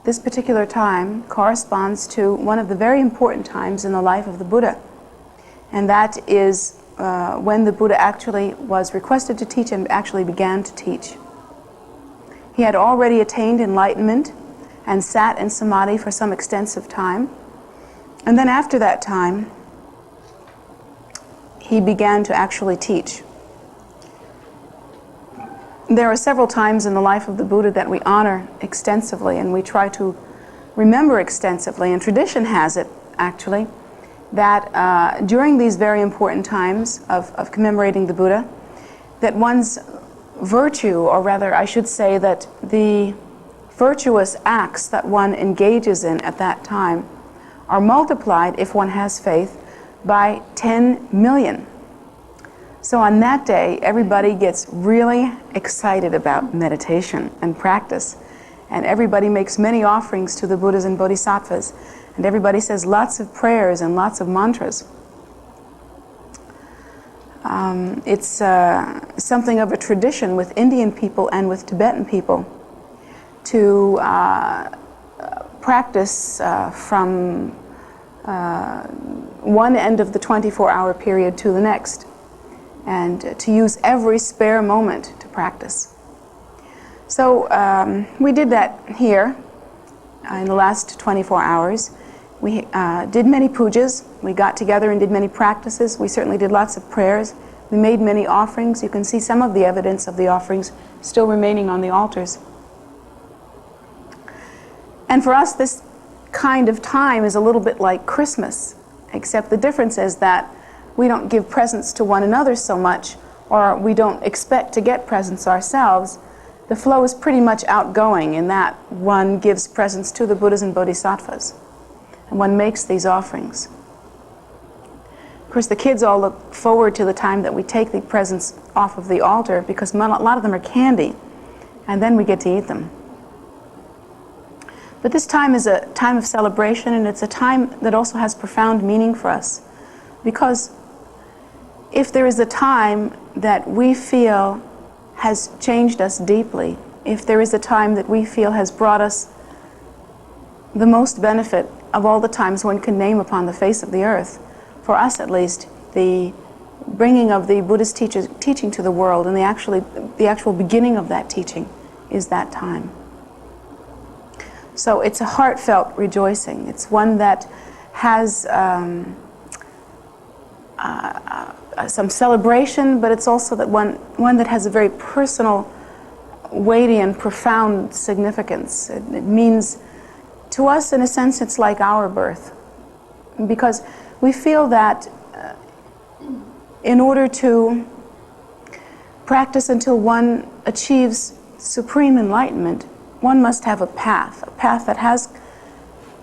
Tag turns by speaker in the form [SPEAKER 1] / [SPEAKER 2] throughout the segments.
[SPEAKER 1] This particular time corresponds to one of the very important times in the life of the Buddha, and that is when the Buddha actually was requested to teach and actually began to teach. He had already attained enlightenment and sat in samadhi for some extensive time, and then after that time he began to actually teach. There are several times in the life of the Buddha that we honor extensively and we try to remember extensively, and tradition has it actually that during these very important times of commemorating the Buddha, that one's virtue, or rather I should say that the virtuous acts that one engages in at that time are multiplied, if one has faith, by 10 million. So on that day, everybody gets really excited about meditation and practice, and everybody makes many offerings to the Buddhas and Bodhisattvas, and everybody says lots of prayers and lots of mantras. It's something of a tradition with Indian people and with Tibetan people to practice from one end of the 24-hour period to the next, and to use every spare moment to practice. So we did that here in the last 24 hours. We did many pujas. We got together and did many practices. We certainly did lots of prayers. We made many offerings. You can see some of the evidence of the offerings still remaining on the altars. And for us, this kind of time is a little bit like Christmas, except the difference is that we don't give presents to one another so much, or we don't expect to get presents ourselves. The flow is pretty much outgoing in that one gives presents to the Buddhas and Bodhisattvas, and one makes these offerings. Of course, the kids all look forward to the time that we take the presents off of the altar, because a lot of them are candy, and then we get to eat them. But this time is a time of celebration, and it's a time that also has profound meaning for us, because if there is a time that we feel has changed us deeply, if there is a time that we feel has brought us the most benefit of all the times one can name upon the face of the earth, for us at least, the bringing of the Buddhist teaching to the world, and the actual beginning of that teaching is that time. So it's a heartfelt rejoicing. It's one that has some celebration, but it's also that one that has a very personal, weighty, and profound significance. It means, to us, in a sense, it's like our birth, because we feel that in order to practice until one achieves supreme enlightenment, one must have a path that has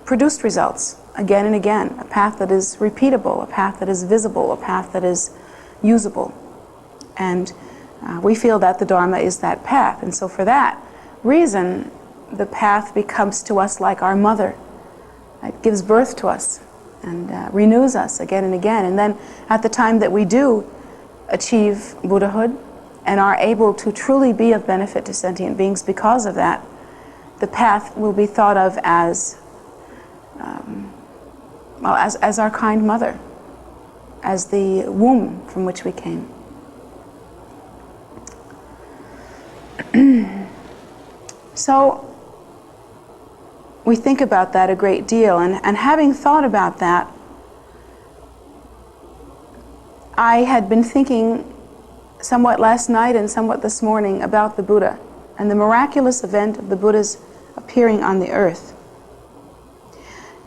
[SPEAKER 1] produced results again and again, a path that is repeatable, a path that is visible, a path that is usable. And we feel that the Dharma is that path. And so for that reason, the path becomes to us like our mother. It gives birth to us and renews us again and again. And then at the time that we do achieve Buddhahood and are able to truly be of benefit to sentient beings because of that, the path will be thought of as our kind mother, as the womb from which we came. So we think about that a great deal, and having thought about that, I had been thinking somewhat last night and somewhat this morning about the Buddha and the miraculous event of the Buddha's appearing on the earth.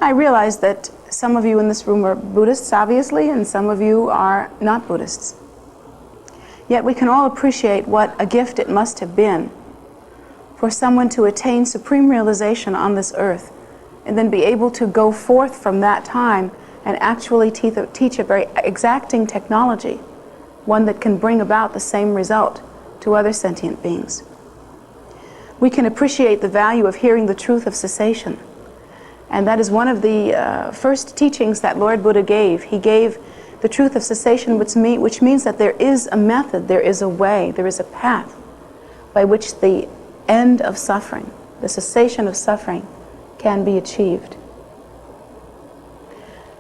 [SPEAKER 1] I realize that some of you in this room are Buddhists, obviously, and some of you are not Buddhists. Yet we can all appreciate what a gift it must have been for someone to attain supreme realization on this earth and then be able to go forth from that time and actually teach a very exacting technology, one that can bring about the same result to other sentient beings. We can appreciate the value of hearing the truth of cessation. And that is one of the first teachings that Lord Buddha gave. He gave the truth of cessation, which means that there is a method, there is a way, there is a path by which the end of suffering, the cessation of suffering, can be achieved.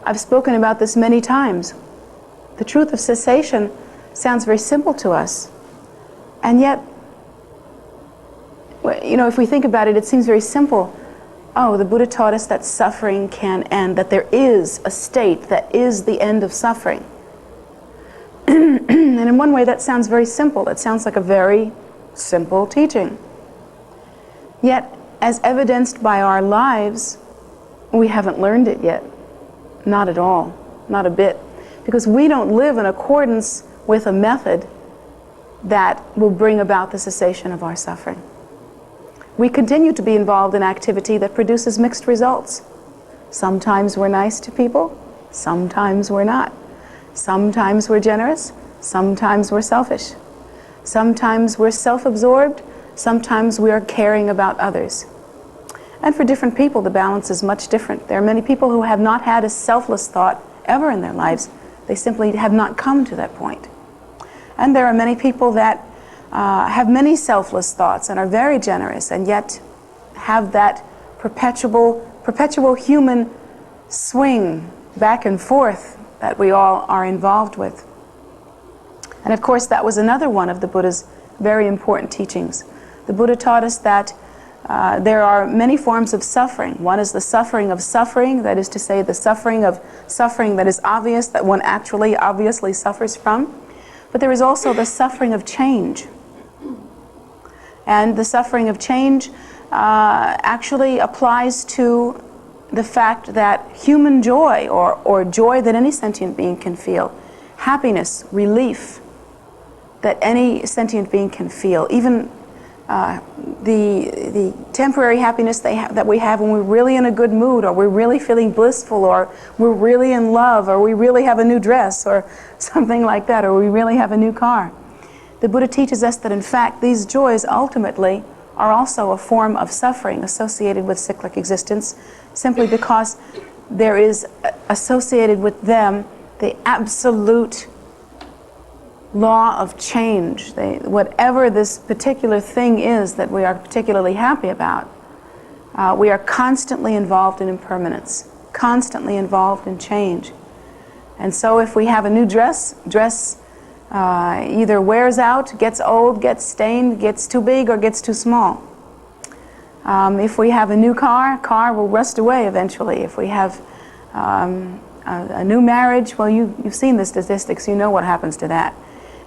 [SPEAKER 1] I've spoken about this many times. The truth of cessation sounds very simple to us, and yet, if we think about it, it seems very simple. Oh, the Buddha taught us that suffering can end, that there is a state that is the end of suffering. And in one way that sounds very simple. It sounds like a very simple teaching. Yet, as evidenced by our lives, we haven't learned it yet. Not at all. Not a bit. Because we don't live in accordance with a method that will bring about the cessation of our suffering. We continue to be involved in activity that produces mixed results. Sometimes we're nice to people, sometimes we're not. Sometimes we're generous, sometimes we're selfish. Sometimes we're self-absorbed, sometimes we are caring about others. And for different people, the balance is much different. There are many people who have not had a selfless thought ever in their lives. They simply have not come to that point. And there are many people that have many selfless thoughts and are very generous, and yet have that perpetual human swing back and forth that we all are involved with. And of course, that was another one of the Buddha's very important teachings. The Buddha taught us that there are many forms of suffering. One is the suffering of suffering, that is to say, the suffering of suffering that is obvious, that one actually obviously suffers from. But there is also the suffering of change. And the suffering of change actually applies to the fact that human joy, or joy that any sentient being can feel, happiness, relief that any sentient being can feel, even the temporary happiness that we have when we're really in a good mood, or we're really feeling blissful, or we're really in love, or we really have a new dress, or something like that, or we really have a new car. The Buddha teaches us that in fact these joys ultimately are also a form of suffering associated with cyclic existence, simply because there is associated with them the absolute law of change. Whatever this particular thing is that we are particularly happy about, we are constantly involved in impermanence, constantly involved in change. And so if we have a new dress either wears out, gets old, gets stained, gets too big, or gets too small. If we have a new car will rust away eventually. If we have a new marriage, well, you've seen the statistics, you know what happens to that.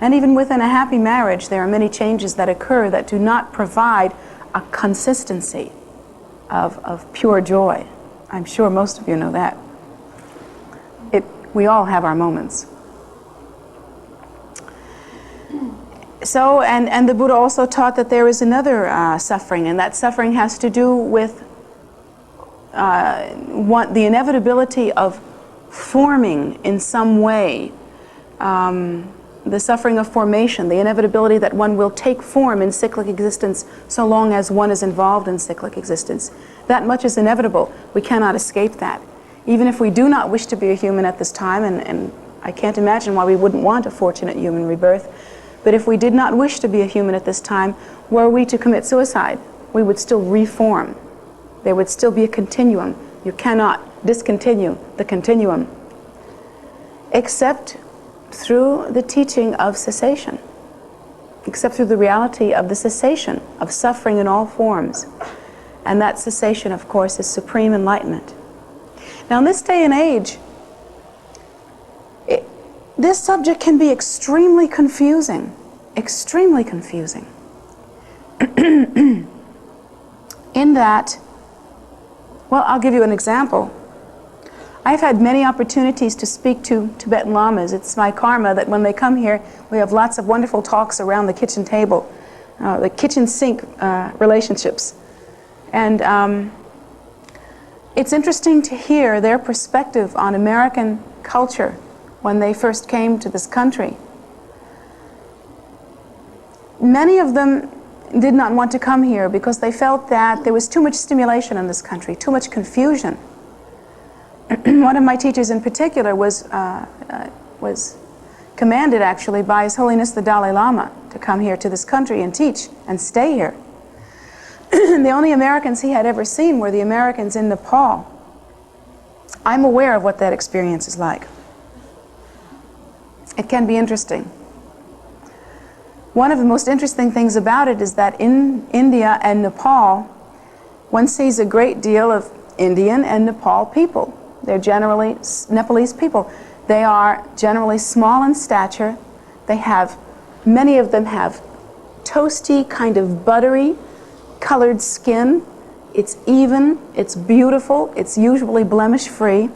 [SPEAKER 1] And even within a happy marriage, there are many changes that occur that do not provide a consistency of pure joy. I'm sure most of you know that. We all have our moments. So, and the Buddha also taught that there is another suffering, and that suffering has to do with the inevitability of forming in some way, the suffering of formation, the inevitability that one will take form in cyclic existence so long as one is involved in cyclic existence. That much is inevitable. We cannot escape that. Even if we do not wish to be a human at this time, and I can't imagine why we wouldn't want a fortunate human rebirth, but if we did not wish to be a human at this time, were we to commit suicide, we would still reform. There would still be a continuum. You cannot discontinue the continuum, except through the teaching of cessation, except through the reality of the cessation of suffering in all forms. And that cessation, of course, is supreme enlightenment. Now, in this day and age, this subject can be extremely confusing, extremely confusing. In that, well, I'll give you an example. I've had many opportunities to speak to Tibetan Lamas. It's my karma that when they come here, we have lots of wonderful talks around the kitchen table, the kitchen sink relationships. And it's interesting to hear their perspective on American culture when they first came to this country. Many of them did not want to come here because they felt that there was too much stimulation in this country, too much confusion. One of my teachers in particular was commanded actually by His Holiness the Dalai Lama to come here to this country and teach and stay here. The only Americans he had ever seen were the Americans in Nepal. I'm aware of what that experience is like. It can be interesting. One of the most interesting things about it is that in India and Nepal, one sees a great deal of Indian and Nepal people. They're generally Nepalese people. They are generally small in stature. Many of them have toasty, kind of buttery colored skin. It's even, it's beautiful, it's usually blemish-free.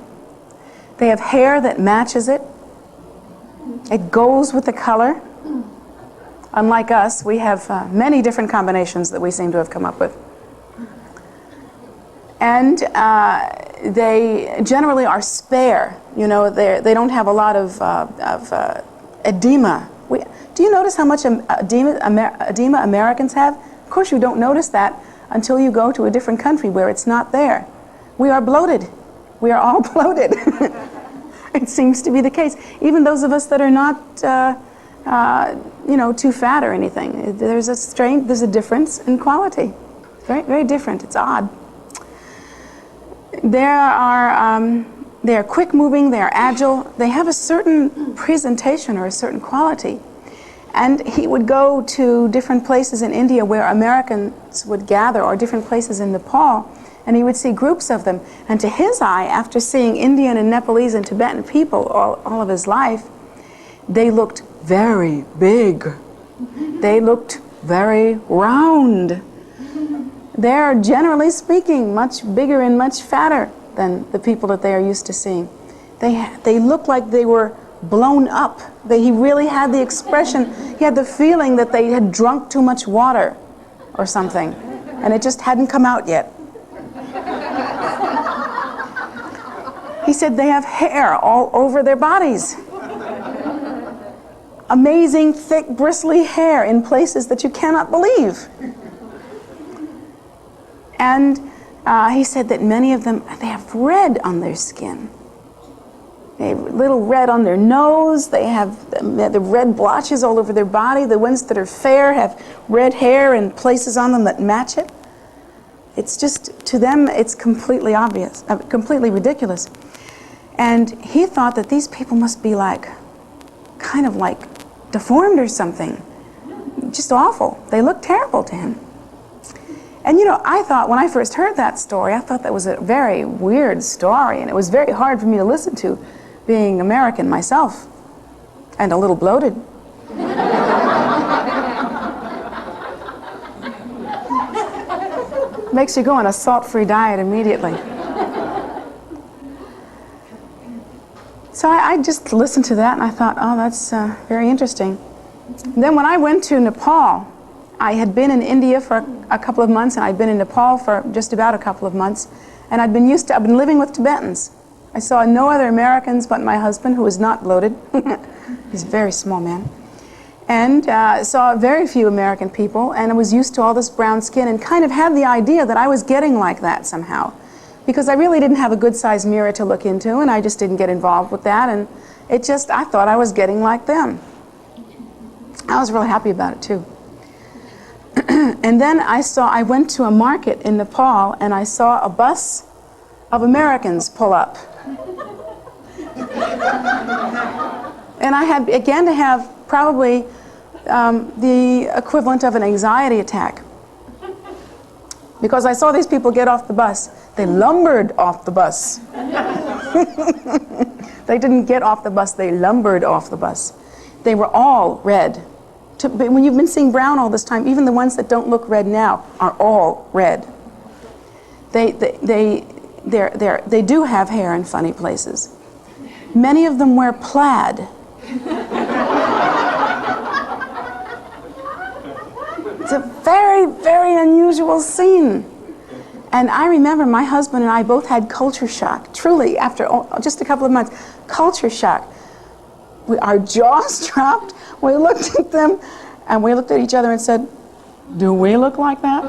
[SPEAKER 1] They have hair that matches it. It goes with the color. Unlike us, we have many different combinations that we seem to have come up with. And they generally are spare. You know, they don't have a lot of edema. Do you notice how much edema Americans have? Of course you don't notice that until you go to a different country where it's not there. We are bloated. We are all bloated. It seems to be the case. Even those of us that are not, too fat or anything. There's a difference in quality. Very, very different. It's odd. They are quick moving, they are agile, they have a certain presentation or a certain quality. And he would go to different places in India where Americans would gather, or different places in Nepal, and he would see groups of them. And to his eye, after seeing Indian and Nepalese and Tibetan people all of his life, they looked very big. They looked very round. They're, generally speaking, much bigger and much fatter than the people that they are used to seeing. They look like they were blown up. He really had the expression, he had the feeling that they had drunk too much water or something, and it just hadn't come out yet. He said they have hair all over their bodies. Amazing, thick, bristly hair in places that you cannot believe. And he said that many of them, they have red on their skin. They have little red on their nose. They have the red blotches all over their body. The ones that are fair have red hair and places on them that match it. It's just, to them, it's completely obvious, completely ridiculous. And he thought that these people must be kind of like deformed or something. Just awful. They look terrible to him. And I thought, when I first heard that story, I thought that was a very weird story, and it was very hard for me to listen to, being American myself, and a little bloated. Makes you go on a salt-free diet immediately. So I just listened to that, and I thought, oh, that's very interesting. And then when I went to Nepal, I had been in India for a couple of months, and I'd been in Nepal for just about a couple of months, and I've been living with Tibetans. I saw no other Americans but my husband, who was not bloated. He's a very small man. And saw very few American people, and I was used to all this brown skin, and kind of had the idea that I was getting like that somehow, because I really didn't have a good-sized mirror to look into, and I just didn't get involved with that, and I thought I was getting like them. I was really happy about it, too. And then I went to a market in Nepal, and I saw a bus of Americans pull up. And I had began to have probably the equivalent of an anxiety attack, because I saw these people get off the bus. They lumbered off the bus. They didn't get off the bus, they lumbered off the bus. They were all red. When you've been seeing brown all this time, even the ones that don't look red now are all red. They do have hair in funny places. Many of them wear plaid. It's a very, very unusual scene. And I remember my husband and I both had culture shock, truly, after just a couple of months. Culture shock. Our jaws dropped. We looked at them, and we looked at each other and said, do we look like that?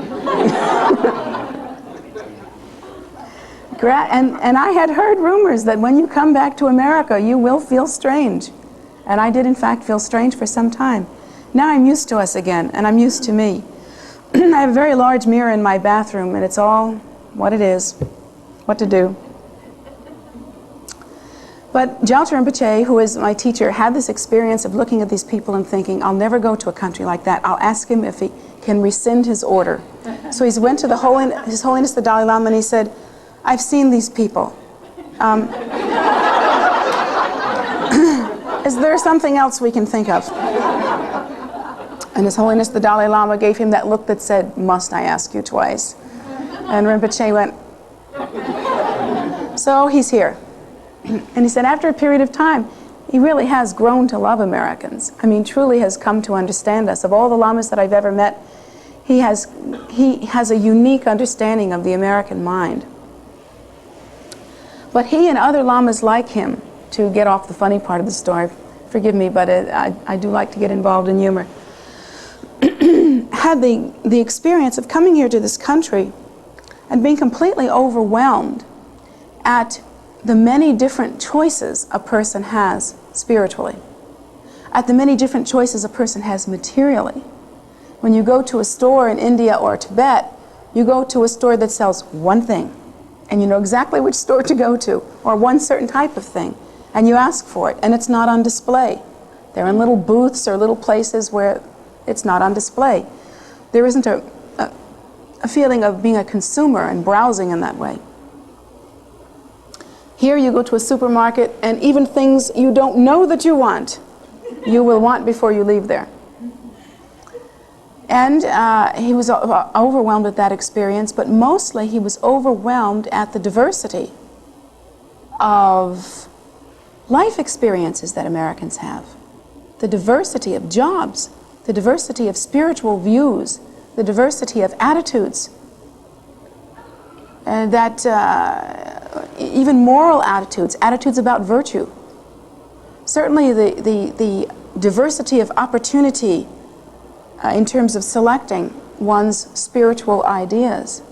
[SPEAKER 1] And I had heard rumors that when you come back to America, you will feel strange. And I did, in fact, feel strange for some time. Now I'm used to us again, and I'm used to me. I have a very large mirror in my bathroom, and it's all what it is, what to do. But Gyaltsen Rinpoche, who is my teacher, had this experience of looking at these people and thinking, I'll never go to a country like that. I'll ask him if he can rescind his order. So he went to His Holiness the Dalai Lama and he said, I've seen these people. Is there something else we can think of? And His Holiness the Dalai Lama gave him that look that said, must I ask you twice? And Rinpoche went, so he's here. And he said, after a period of time, he really has grown to love Americans. I mean, truly has come to understand us. Of all the lamas that I've ever met, he has a unique understanding of the American mind. But he and other lamas like him, to get off the funny part of the story, forgive me, but I do like to get involved in humor, had the experience of coming here to this country and being completely overwhelmed at the many different choices a person has spiritually, at the many different choices a person has materially. When you go to a store in India or Tibet, you go to a store that sells one thing, and you know exactly which store to go to, or one certain type of thing, and you ask for it, and it's not on display. They're in little booths or little places where it's not on display. There isn't a feeling of being a consumer and browsing in that way. Here you go to a supermarket, and even things you don't know that you want, you will want before you leave there. And he was overwhelmed at that experience, but mostly he was overwhelmed at the diversity of life experiences that Americans have, the diversity of jobs, the diversity of spiritual views, the diversity of attitudes, and that even moral attitudes, attitudes about virtue. Certainly the diversity of opportunity in terms of selecting one's spiritual ideas.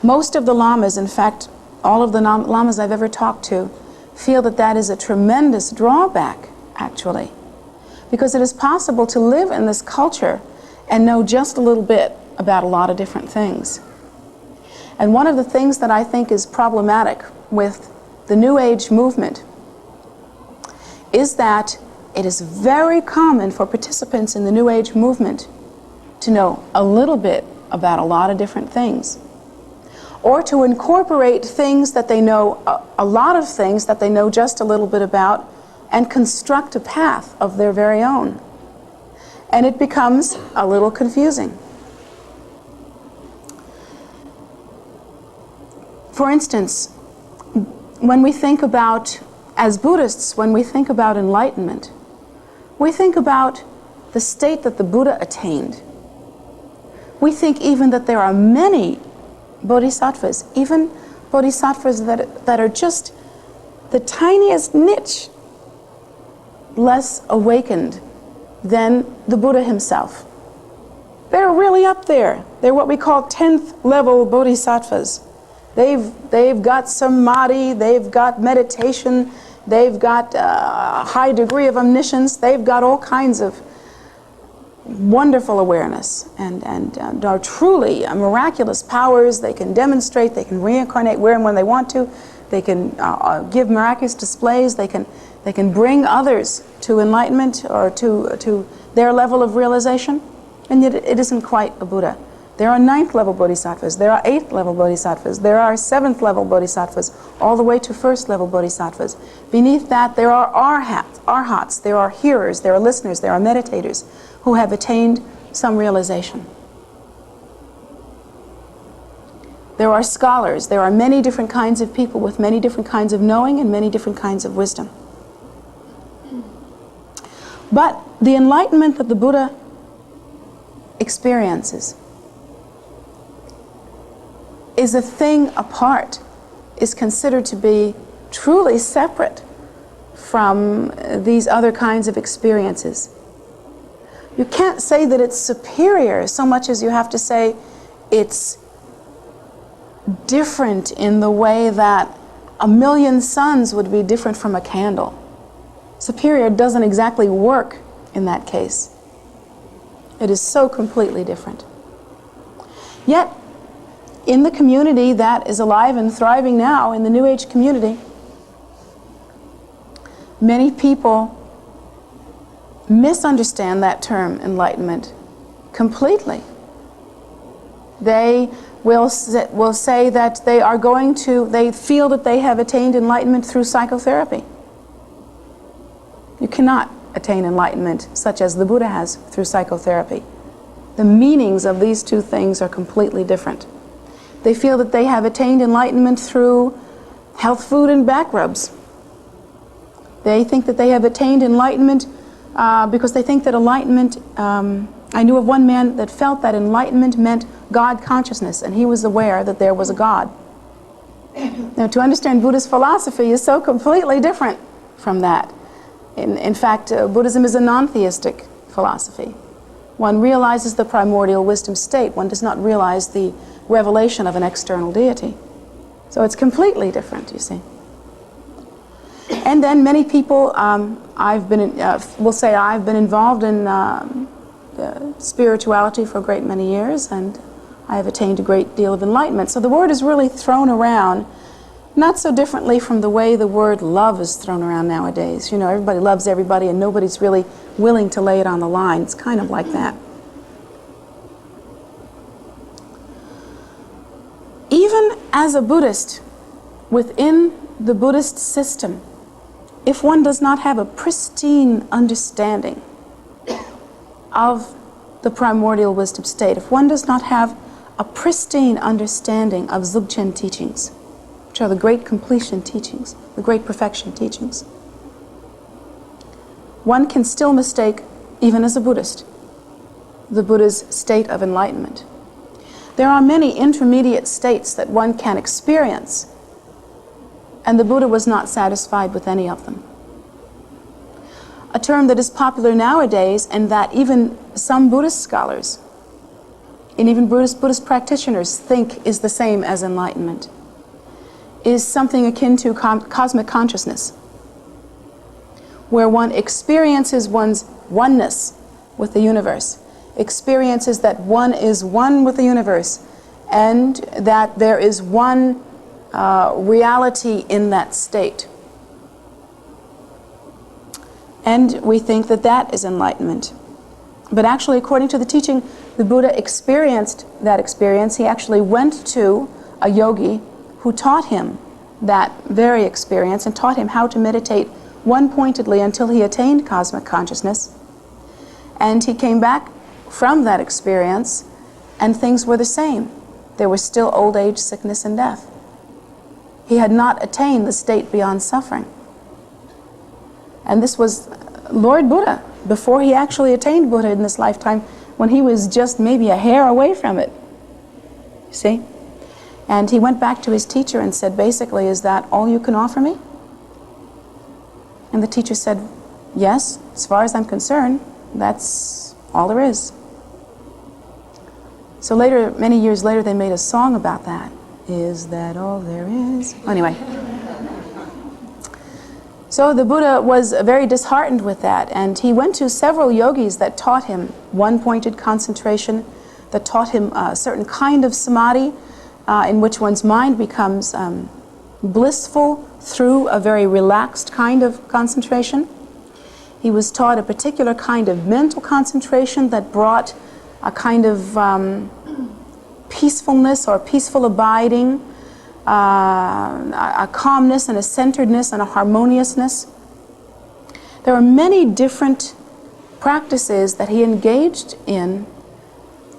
[SPEAKER 1] Most of the lamas, in fact, all of the lamas I've ever talked to, feel that that is a tremendous drawback, actually, because it is possible to live in this culture and know just a little bit about a lot of different things. And one of the things that I think is problematic with the New Age movement is that it is very common for participants in the New Age movement to know a little bit about a lot of different things, or to incorporate things that they know, a lot of things that they know just a little bit about, and construct a path of their very own. And it becomes a little confusing. For instance, when we think about, as Buddhists, when we think about enlightenment, we think about the state that the Buddha attained. We think even that there are many bodhisattvas, even bodhisattvas that are just the tiniest niche less awakened than the Buddha himself. They're really up there. They're what we call 10th level bodhisattvas. They've got samadhi, they've got meditation, they've got a high degree of omniscience, they've got all kinds of wonderful awareness and are truly miraculous powers. They can demonstrate, they can reincarnate where and when they want to, they can give miraculous displays, they can bring others to enlightenment or to their level of realization, and yet it isn't quite a Buddha. There are 9th level bodhisattvas, there are 8th level bodhisattvas, there are 7th level bodhisattvas, all the way to 1st level bodhisattvas. Beneath that there are arhats, there are hearers, there are listeners, there are meditators who have attained some realization. There are scholars, there are many different kinds of people with many different kinds of knowing and many different kinds of wisdom. But the enlightenment that the Buddha experiences is a thing apart, is considered to be truly separate from these other kinds of experiences. You can't say that it's superior so much as you have to say it's different in the way that a million suns would be different from a candle. Superior doesn't exactly work in that case. It is so completely different. Yet, in the community that is alive and thriving now, in the New Age community, many people misunderstand that term, enlightenment, completely. They will say that they feel that they have attained enlightenment through psychotherapy. You cannot attain enlightenment such as the Buddha has through psychotherapy. The meanings of these two things are completely different. They feel that they have attained enlightenment through health food and back rubs. They think that they have attained enlightenment because they think that enlightenment, I knew of one man that felt that enlightenment meant God consciousness, and he was aware that there was a God. Now, to understand Buddhist philosophy is so completely different from that. In fact, Buddhism is a non-theistic philosophy. One realizes the primordial wisdom state. One does not realize the revelation of an external deity. So it's completely different, you see. And then many people, will say I've been involved in spirituality for a great many years, and I have attained a great deal of enlightenment. So the word is really thrown around, not so differently from the way the word love is thrown around nowadays. You know, everybody loves everybody and nobody's really willing to lay it on the line. It's kind of like that. Even as a Buddhist, within the Buddhist system, if one does not have a pristine understanding of the primordial wisdom state, if one does not have a pristine understanding of Dzogchen teachings, which are the great completion teachings, the great perfection teachings, one can still mistake, even as a Buddhist, the Buddha's state of enlightenment. There are many intermediate states that one can experience, and the Buddha was not satisfied with any of them. A term that is popular nowadays, and that even some Buddhist scholars and even Buddhist practitioners think is the same as enlightenment, is something akin to cosmic consciousness, where one experiences one's oneness with the universe, experiences that one is one with the universe, and that there is one reality in that state. And we think that that is enlightenment. But actually, according to the teaching, the Buddha experienced that experience. He actually went to a yogi who taught him that very experience and taught him how to meditate one-pointedly until he attained cosmic consciousness. And he came back from that experience, and things were the same. There was still old age, sickness, and death. He had not attained the state beyond suffering. And this was Lord Buddha, before he actually attained Buddha in this lifetime, when he was just maybe a hair away from it. You see? And he went back to his teacher and said, basically, is that all you can offer me? And the teacher said, yes, as far as I'm concerned, that's all there is. So later, many years later, they made a song about that. Is that all there is? Anyway. So the Buddha was very disheartened with that, and he went to several yogis that taught him one-pointed concentration, that taught him a certain kind of samadhi in which one's mind becomes blissful through a very relaxed kind of concentration. He was taught a particular kind of mental concentration that brought a kind of peacefulness or peaceful abiding, a calmness and a centeredness and a harmoniousness. There are many different practices that he engaged in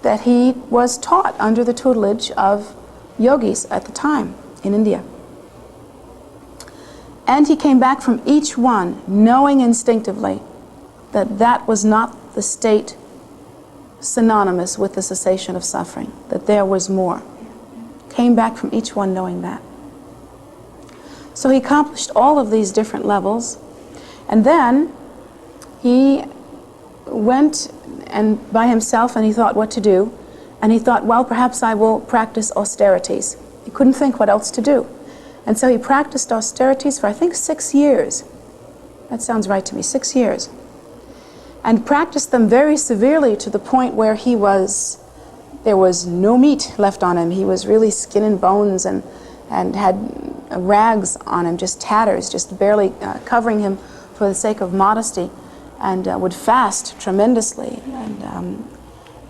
[SPEAKER 1] that he was taught under the tutelage of yogis at the time in India. And he came back from each one knowing instinctively that that was not the state synonymous with the cessation of suffering, that there was more. Came back from each one knowing that. So he accomplished all of these different levels, and then he went and by himself, and he thought what to do, and he thought, well, perhaps I will practice austerities. He couldn't think what else to do. And so he practiced austerities for, I think, 6 years. That sounds right to me, 6 years. and practiced them very severely to the point where there was no meat left on him. He was really skin and bones and had rags on him, just tatters, just barely covering him for the sake of modesty, and would fast tremendously,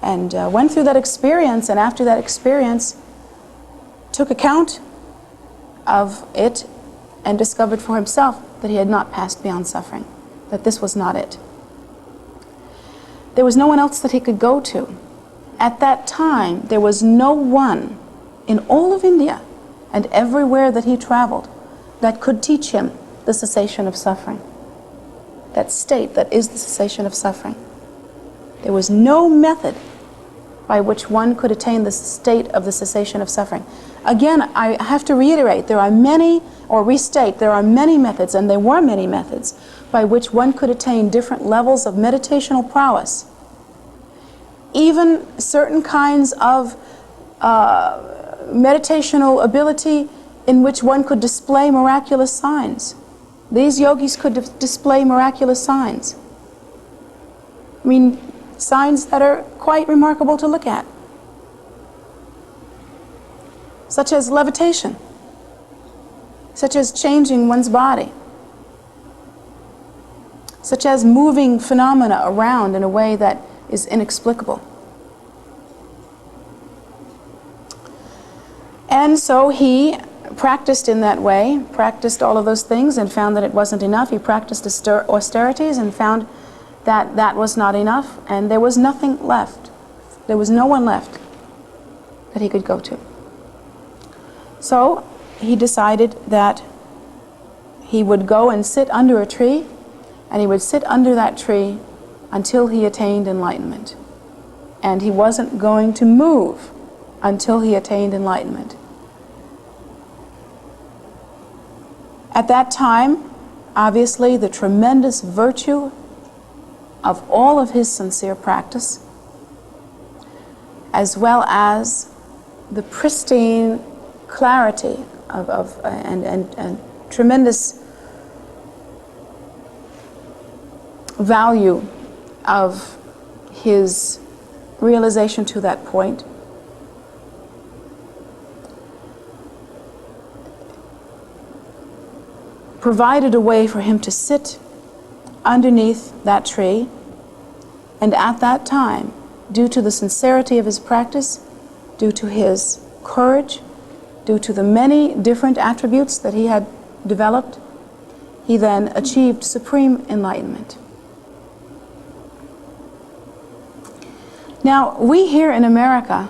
[SPEAKER 1] and went through that experience, and after that experience took account of it and discovered for himself that he had not passed beyond suffering, that this was not it. There was no one else that he could go to. At that time, there was no one in all of India and everywhere that he traveled that could teach him the cessation of suffering, that state that is the cessation of suffering. There was no method by which one could attain the state of the cessation of suffering. Again, I have to reiterate, there are many methods, and there were many methods by which one could attain different levels of meditational prowess. Even certain kinds of meditational ability in which one could display miraculous signs. These yogis could display miraculous signs. I mean, signs that are quite remarkable to look at, such as levitation, such as changing one's body, such as moving phenomena around in a way that is inexplicable. And so he practiced in that way, practiced all of those things and found that it wasn't enough. He practiced austerities and found that that was not enough, and there was nothing left. There was no one left that he could go to. So he decided that he would go and sit under a tree, and he would sit under that tree until he attained enlightenment. And he wasn't going to move until he attained enlightenment. At that time, obviously, the tremendous virtue of all of his sincere practice, as well as the pristine clarity and tremendous value of his realization to that point, provided a way for him to sit underneath that tree, and at that time, due to the sincerity of his practice, due to his courage, due to the many different attributes that he had developed, he then achieved supreme enlightenment. Now, we here in America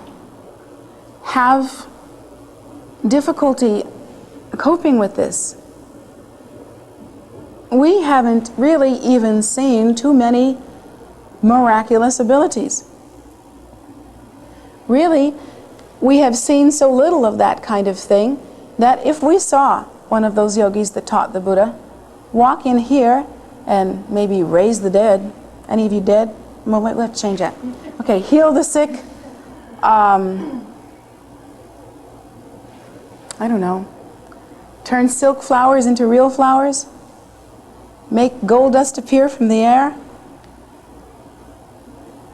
[SPEAKER 1] have difficulty coping with this. We haven't really even seen too many miraculous abilities. Really, we have seen so little of that kind of thing that if we saw one of those yogis that taught the Buddha walk in here and maybe raise the dead, any of you dead? Well, wait, let's change that. Okay, heal the sick. I don't know. Turn silk flowers into real flowers. Make gold dust appear from the air.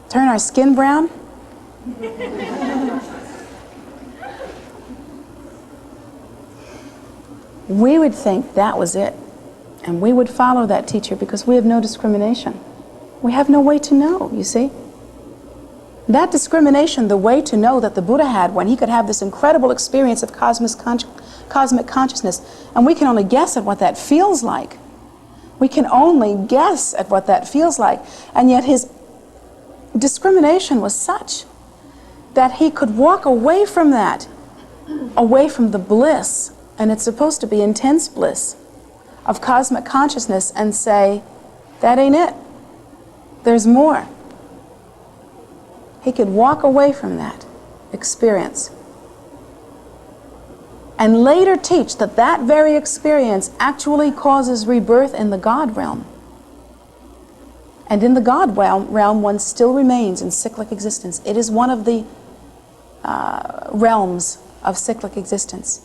[SPEAKER 1] Turn our skin brown. We would think that was it, and we would follow that teacher because we have no discrimination. We have no way to know, you see. That discrimination, the way to know that the Buddha had when he could have this incredible experience of cosmic consciousness, and we can only guess at what that feels like. We can only guess at what that feels like, and yet his discrimination was such that he could walk away from that, away from the bliss, and it's supposed to be intense bliss, of cosmic consciousness, and say, that ain't it. There's more. He could walk away from that experience and later teach that that very experience actually causes rebirth in the God realm. And in the God realm, one still remains in cyclic existence. It is one of the realms of cyclic existence.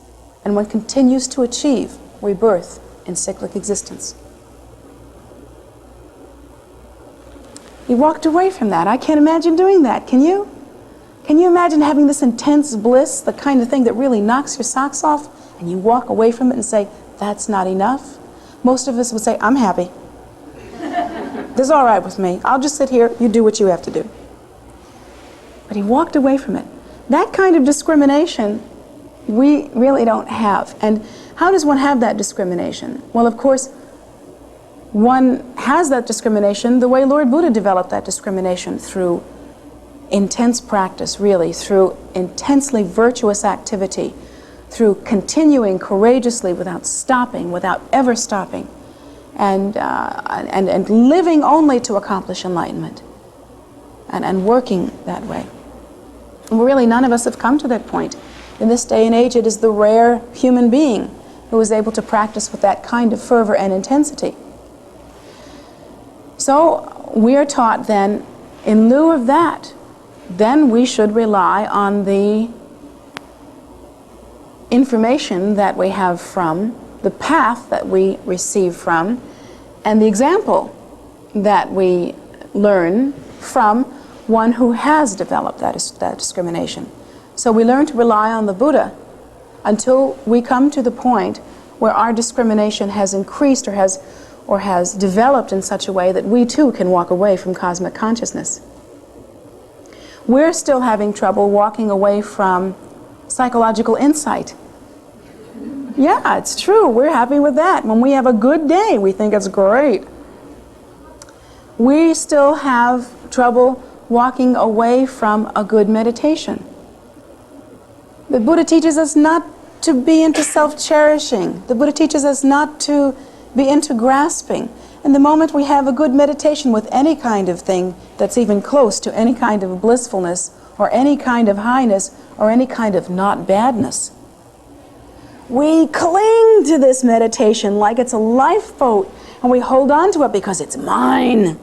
[SPEAKER 1] And one continues to achieve rebirth in cyclic existence. He walked away from that. I can't imagine doing that. Can you? Can you imagine having this intense bliss, the kind of thing that really knocks your socks off, and you walk away from it and say, that's not enough? Most of us would say, I'm happy. This is all right with me. I'll just sit here. You do what you have to do. But he walked away from it. That kind of discrimination we really don't have. And how does one have that discrimination? Well, of course, one has that discrimination the way Lord Buddha developed that discrimination, through intense practice, really, through intensely virtuous activity, through continuing courageously without stopping, without ever stopping, and living only to accomplish enlightenment, and working that way. Really, none of us have come to that point. In this day and age, it is the rare human being who is able to practice with that kind of fervor and intensity. So we are taught then, in lieu of that, then we should rely on the information that we have from, the path that we receive from, and the example that we learn from one who has developed that discrimination. So we learn to rely on the Buddha until we come to the point where our discrimination has increased or has developed in such a way that we too can walk away from cosmic consciousness. We're still having trouble walking away from psychological insight. Yeah, it's true. We're happy with that. When we have a good day, we think it's great. We still have trouble walking away from a good meditation. The Buddha teaches us not to be into self-cherishing. The Buddha teaches us not to be into grasping. And the moment we have a good meditation with any kind of thing that's even close to any kind of blissfulness, or any kind of highness, or any kind of not badness, we cling to this meditation like it's a lifeboat, and we hold on to it because it's mine,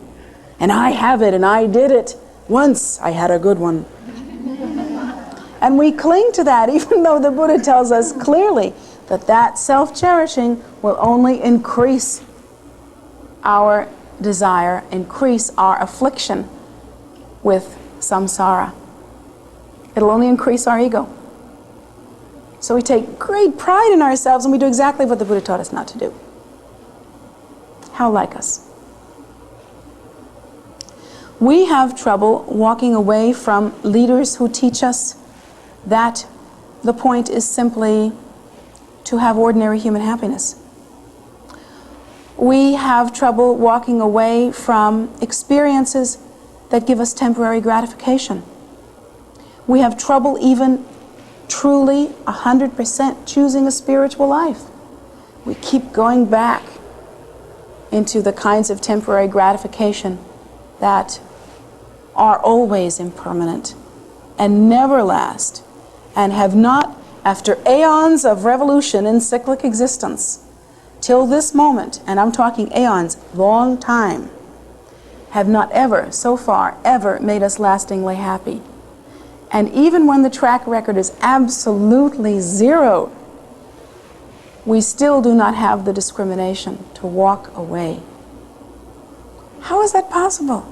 [SPEAKER 1] and I have it, and I did it. Once I had a good one. And we cling to that, even though the Buddha tells us clearly that that self-cherishing will only increase our desire, increase our affliction with samsara. It'll only increase our ego. So we take great pride in ourselves, and we do exactly what the Buddha taught us not to do. How like us? We have trouble walking away from leaders who teach us that the point is simply to have ordinary human happiness. We have trouble walking away from experiences that give us temporary gratification. We have trouble even truly 100% choosing a spiritual life. We keep going back into the kinds of temporary gratification that are always impermanent and never last, and have not, after aeons of revolution in cyclic existence, till this moment, and I'm talking aeons, long time, have not ever, so far, ever made us lastingly happy. And even when the track record is absolutely zero, we still do not have the discrimination to walk away. How is that possible?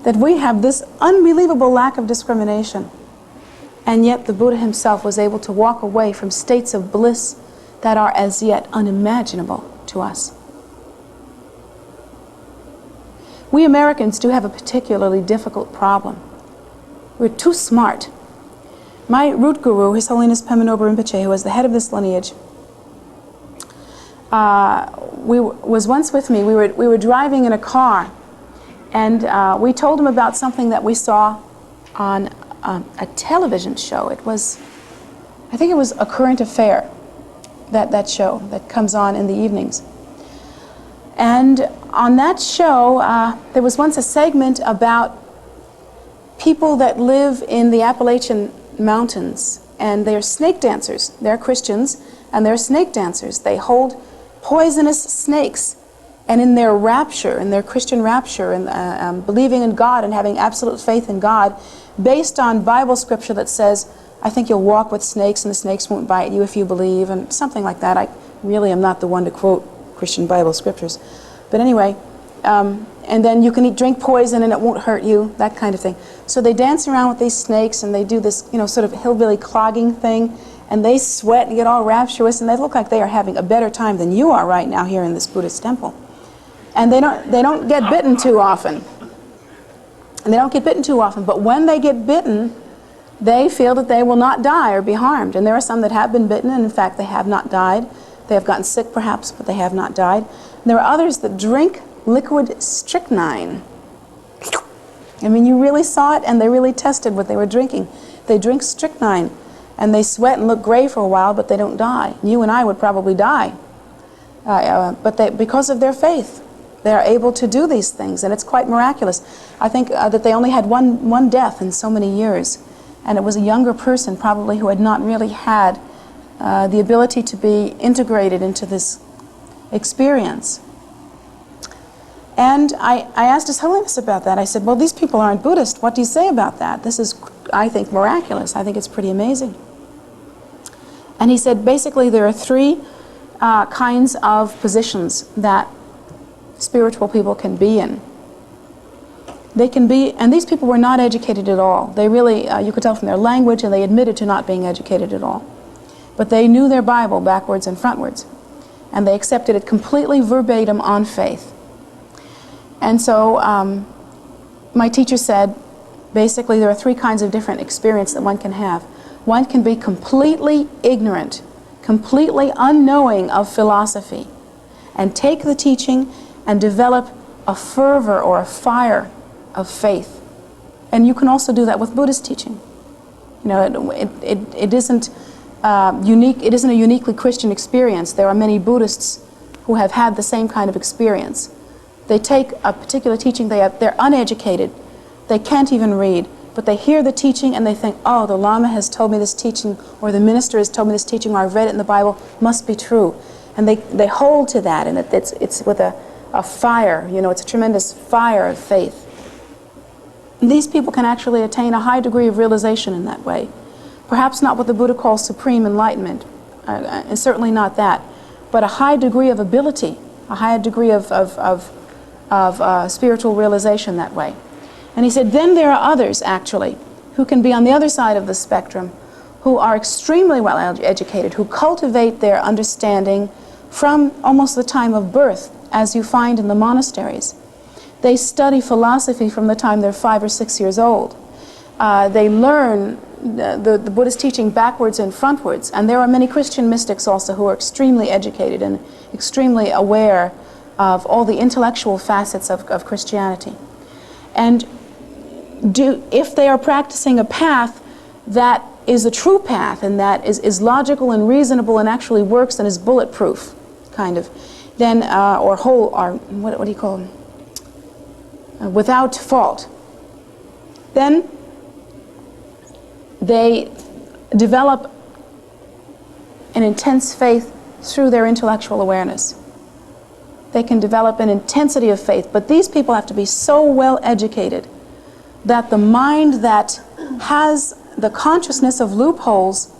[SPEAKER 1] That we have this unbelievable lack of discrimination, and yet the Buddha himself was able to walk away from states of bliss that are as yet unimaginable to us. We Americans do have a particularly difficult problem. We're too smart. My root guru, His Holiness Pemenoba Rinpoche, who was the head of this lineage, was once with me. We were driving in a car, and we told him about something that we saw on a television show. It was, I think it was A Current Affair, that show that comes on in the evenings. And on that show, there was once a segment about people that live in the Appalachian Mountains, and they're snake dancers. They're Christians, and they're snake dancers. They hold poisonous snakes, and in their rapture, in their Christian rapture, and believing in God and having absolute faith in God, based on Bible scripture that says, I think you'll walk with snakes and the snakes won't bite you if you believe, and something like that. I really am not the one to quote Christian Bible scriptures. But anyway, and then you can drink poison and it won't hurt you, that kind of thing. So they dance around with these snakes and they do this, sort of hillbilly clogging thing, and they sweat and get all rapturous, and they look like they are having a better time than you are right now here in this Buddhist temple. And they don't get bitten too often. And they don't get bitten too often, but when they get bitten, they feel that they will not die or be harmed. And there are some that have been bitten, and in fact they have not died. They have gotten sick perhaps, but they have not died. And there are others that drink liquid strychnine. I mean, you really saw it, and they really tested what they were drinking. They drink strychnine, and they sweat and look gray for a while, but they don't die. You and I would probably die. But because of their faith, they are able to do these things, and it's quite miraculous. I think that they only had one death in so many years, and it was a younger person probably who had not really had the ability to be integrated into this experience. And I asked His Holiness about that. I said, well, these people aren't Buddhist. What do you say about that? This is, I think, miraculous. I think it's pretty amazing. And he said, basically, there are three kinds of positions that spiritual people can be in. They can be, and these people were not educated at all. They really, you could tell from their language, and they admitted to not being educated at all. But they knew their Bible backwards and frontwards, and they accepted it completely verbatim on faith. And so my teacher said, basically, there are three kinds of different experience that one can have. One can be completely ignorant, completely unknowing of philosophy, and take the teaching and develop a fervor or a fire of faith. And you can also do that with Buddhist teaching. It isn't unique. It isn't a uniquely Christian experience. There are many Buddhists who have had the same kind of experience. They take a particular teaching. They're uneducated. They can't even read, but they hear the teaching and they think, oh, the Lama has told me this teaching, or the minister has told me this teaching, or I've read it in the Bible, must be true. And they hold to that, and it's with a fire, it's a tremendous fire of faith. And these people can actually attain a high degree of realization in that way. Perhaps not what the Buddha calls supreme enlightenment, and certainly not that, but a high degree of ability, a high degree of spiritual realization that way. And he said, then there are others, actually, who can be on the other side of the spectrum, who are extremely well educated, who cultivate their understanding from almost the time of birth, as you find in the monasteries. They study philosophy from the time they're 5 or 6 years old. They learn the Buddhist teaching backwards and frontwards. And there are many Christian mystics also who are extremely educated and extremely aware of all the intellectual facets of Christianity. And if they are practicing a path that is a true path and that is logical and reasonable and actually works and is bulletproof, kind of, then, or whole, or what do you call them? Without fault, then they develop an intense faith through their intellectual awareness. They can develop an intensity of faith, but these people have to be so well educated that the mind that has the consciousness of loopholes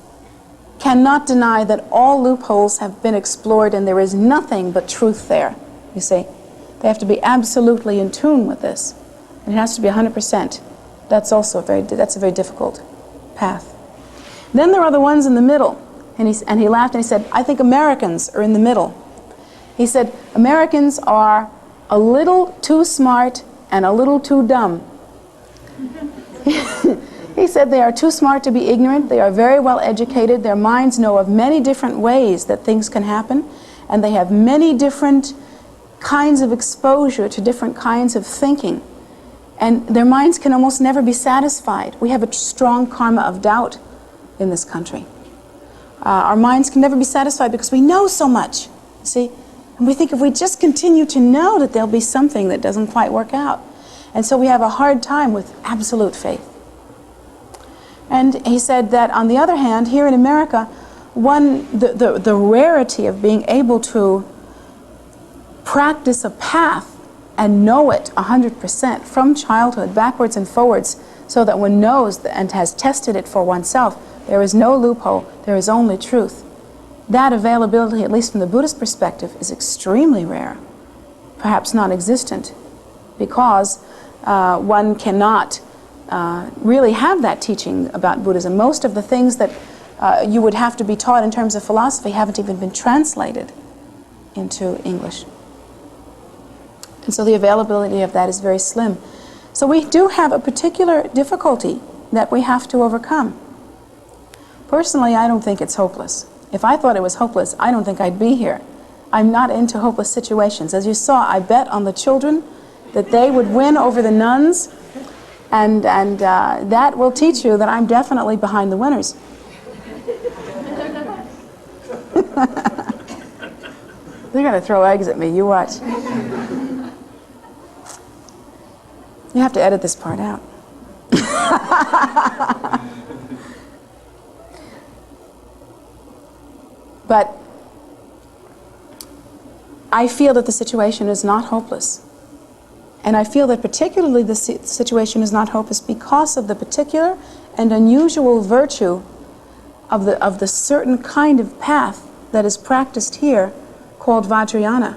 [SPEAKER 1] cannot deny that all loopholes have been explored and there is nothing but truth there, you see. They have to be absolutely in tune with this. And it has to be 100%. That's also a very difficult path. Then there are the ones in the middle. And he laughed and he said, I think Americans are in the middle. He said, Americans are a little too smart and a little too dumb. He said they are too smart to be ignorant. They are very well educated. Their minds know of many different ways that things can happen. And they have many different kinds of exposure to different kinds of thinking. And their minds can almost never be satisfied. We have a strong karma of doubt in this country. Our minds can never be satisfied because we know so much, see? And we think if we just continue to know that there'll be something that doesn't quite work out. And so we have a hard time with absolute faith. And he said that on the other hand, here in America, the rarity of being able to practice a path and know it 100% from childhood, backwards and forwards, so that one knows and has tested it for oneself. There is no loophole, there is only truth. That availability, at least from the Buddhist perspective, is extremely rare. perhaps non-existent, because one cannot really have that teaching about Buddhism. Most of the things that you would have to be taught in terms of philosophy haven't even been translated into English. And so the availability of that is very slim. So we do have a particular difficulty that we have to overcome. Personally, I don't think it's hopeless. If I thought it was hopeless, I don't think I'd be here. I'm not into hopeless situations. As you saw, I bet on the children that they would win over the nuns, and that will teach you that I'm definitely behind the winners. They're going to throw eggs at me, you watch. You have to edit this part out. But I feel that the situation is not hopeless. And I feel that particularly the situation is not hopeless because of the particular and unusual virtue of the certain kind of path that is practiced here called Vajrayana.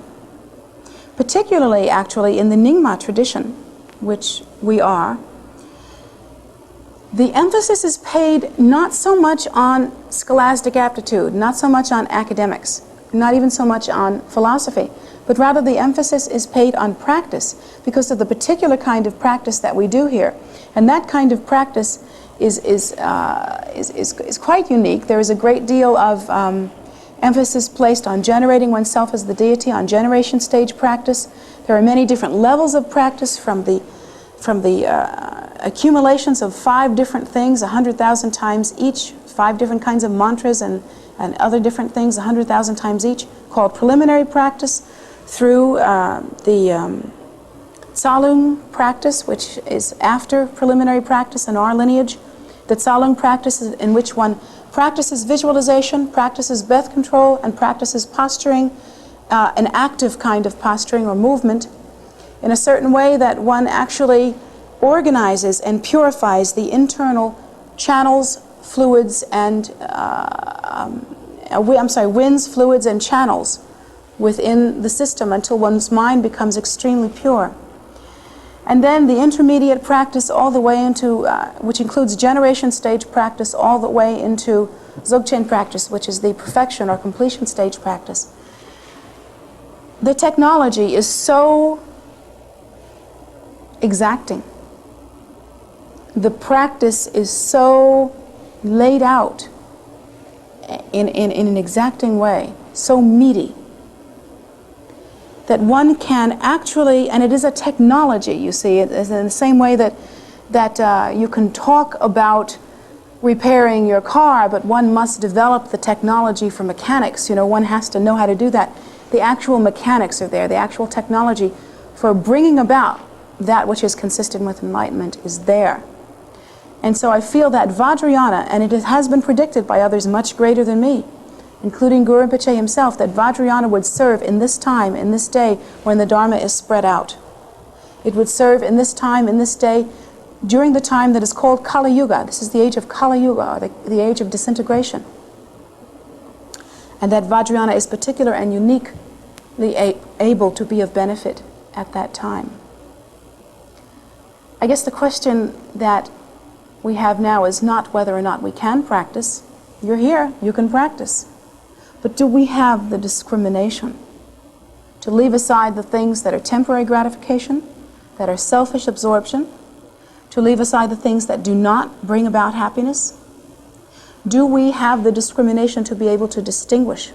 [SPEAKER 1] Particularly, actually, in the Nyingma tradition, which we are, the emphasis is paid not so much on scholastic aptitude, not so much on academics, not even so much on philosophy, but rather the emphasis is paid on practice because of the particular kind of practice that we do here. And that kind of practice is quite unique. There is a great deal of emphasis placed on generating oneself as the deity, on generation stage practice. There are many different levels of practice from the accumulations of 5 different things 100,000 times each, 5 different kinds of mantras and other different things 100,000 times each, called preliminary practice, through the Tsalung practice, which is after preliminary practice in our lineage. The Tsalung practice is in which one practices visualization, practices breath control, and practices posturing, an active kind of posturing or movement, in a certain way that one actually organizes and purifies the internal channels, fluids, and winds, fluids, and channels within the system until one's mind becomes extremely pure. And then the intermediate practice all the way into, which includes generation stage practice all the way into Dzogchen practice, which is the perfection or completion stage practice. The technology is so exacting. The practice is so laid out in an exacting way, so meaty, that one can actually, and it is a technology, you see, it is in the same way that you can talk about repairing your car, but one must develop the technology for mechanics. You know, one has to know how to do that. The actual mechanics are there. The actual technology for bringing about that which is consistent with enlightenment is there. And so I feel that Vajrayana, and it has been predicted by others much greater than me, including Guru Rinpoche himself, that Vajrayana would serve in this time, in this day, when the Dharma is spread out. It would serve in this time, in this day, during the time that is called Kali Yuga. This is the age of Kali Yuga, or the age of disintegration. And that Vajrayana is particular and uniquely able to be of benefit at that time. I guess the question that we have now is not whether or not we can practice. You're here, you can practice. But do we have the discrimination to leave aside the things that are temporary gratification, that are selfish absorption, to leave aside the things that do not bring about happiness? Do we have the discrimination to be able to distinguish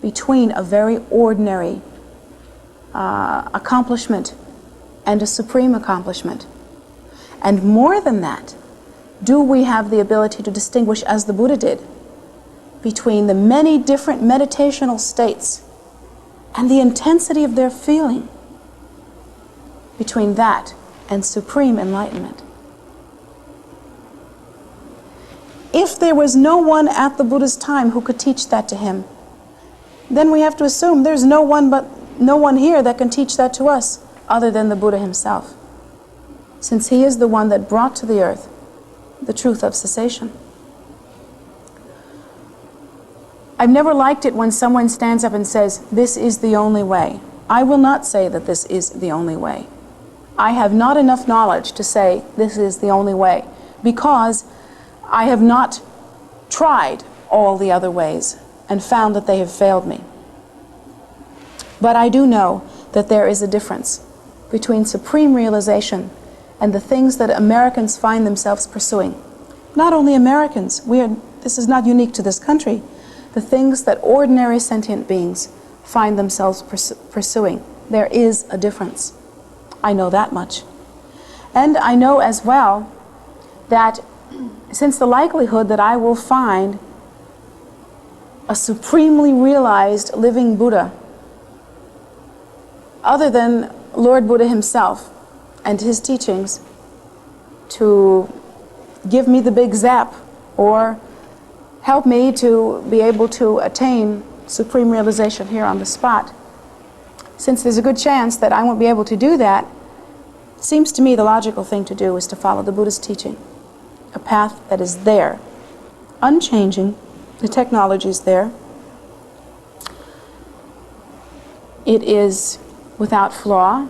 [SPEAKER 1] between a very ordinary accomplishment and a supreme accomplishment? And more than that, do we have the ability to distinguish, as the Buddha did, between the many different meditational states and the intensity of their feeling, between that and supreme enlightenment? If there was no one at the Buddha's time who could teach that to him, then we have to assume there's no one here that can teach that to us other than the Buddha himself, since he is the one that brought to the earth the truth of cessation. I've never liked it when someone stands up and says, this is the only way. I will not say that this is the only way. I have not enough knowledge to say this is the only way, because I have not tried all the other ways and found that they have failed me. But I do know that there is a difference between supreme realization and the things that Americans find themselves pursuing. Not only Americans, this is not unique to this country, the things that ordinary sentient beings find themselves pursuing. There is a difference. I know that much. And I know as well that since the likelihood that I will find a supremely realized living Buddha, other than Lord Buddha himself and his teachings, to give me the big zap or help me to be able to attain supreme realization here on the spot, since there's a good chance that I won't be able to do that, it seems to me the logical thing to do is to follow the Buddha's teaching, a path that is there, unchanging. The technology is there. It is without flaw.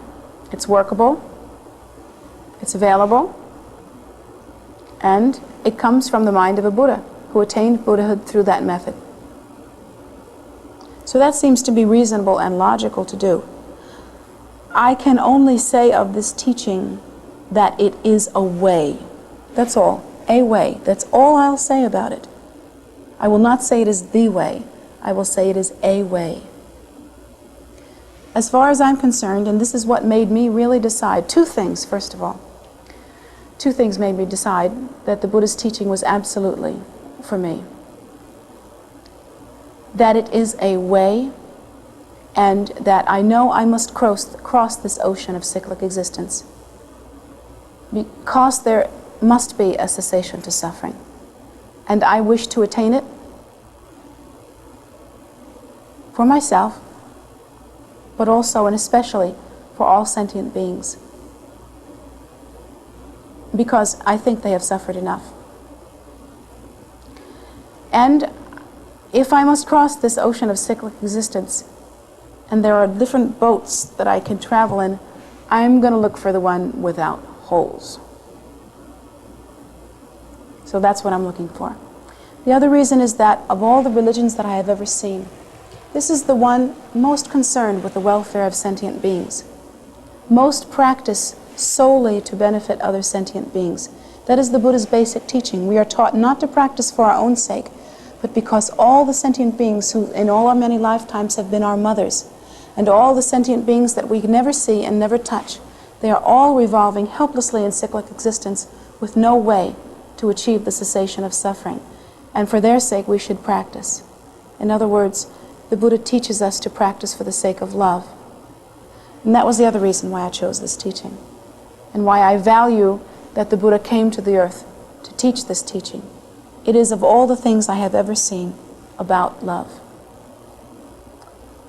[SPEAKER 1] It's workable. It's available. And it comes from the mind of a Buddha who attained Buddhahood through that method. So that seems to be reasonable and logical to do. I can only say of this teaching that it is a way. That's all. A way. That's all I'll say about it. I will not say it is the way. I will say it is a way. As far as I'm concerned, and this is what made me really decide, two things, first of all. Two things made me decide that the Buddha's teaching was absolutely for me. That it is a way, and that I know I must cross this ocean of cyclic existence, because there must be a cessation to suffering. And I wish to attain it for myself, but also and especially for all sentient beings, because I think they have suffered enough. And if I must cross this ocean of cyclic existence, and there are different boats that I can travel in, I'm going to look for the one without holes. So that's what I'm looking for. The other reason is that of all the religions that I have ever seen, this is the one most concerned with the welfare of sentient beings. Most practice solely to benefit other sentient beings. That is the Buddha's basic teaching. We are taught not to practice for our own sake, but because all the sentient beings who in all our many lifetimes have been our mothers, and all the sentient beings that we never see and never touch, they are all revolving helplessly in cyclic existence with no way to achieve the cessation of suffering. And for their sake we should practice. In other words, the Buddha teaches us to practice for the sake of love. And that was the other reason why I chose this teaching, and why I value that the Buddha came to the earth to teach this teaching. It is of all the things I have ever seen about love.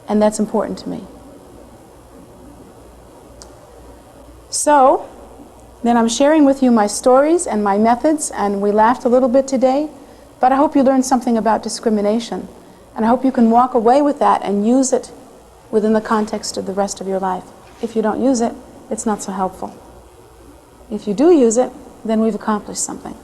[SPEAKER 1] And that's important to me. So, then I'm sharing with you my stories and my methods, and we laughed a little bit today, but I hope you learned something about discrimination. And I hope you can walk away with that and use it within the context of the rest of your life. If you don't use it, it's not so helpful. If you do use it, then we've accomplished something.